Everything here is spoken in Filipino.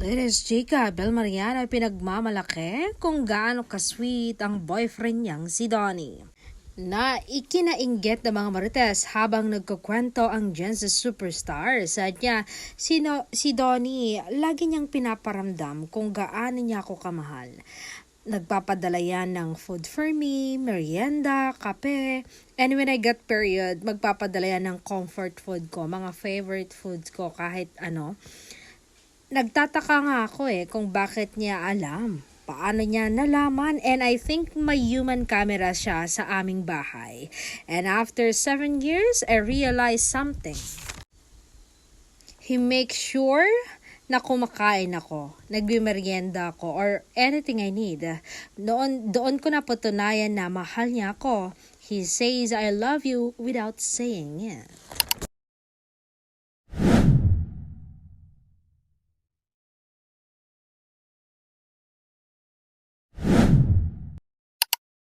Latest Chika, Bel Mariana pinagmamalaki kung gaano ka-sweet ang boyfriend niyang si Donnie. Na ikinainggit ng mga marites habang nagkukwento ang Genesis superstar. Saad niya, si Donnie, lagi niyang pinaparamdam kung gaano niya ako kamahal. Nagpapadala yan ng food for me, merienda, kape, and when I get period, magpapadala yan ng comfort food ko, mga favorite foods ko kahit ano. Nagtataka nga ako kung bakit niya alam. Paano niya nalaman? And I think may human camera siya sa aming bahay. And after 7 years, I realized something. He makes sure na kumakain ako, nagbimeryenda ako, or anything I need. Doon ko napatunayan na mahal niya ako. He says I love you without saying it.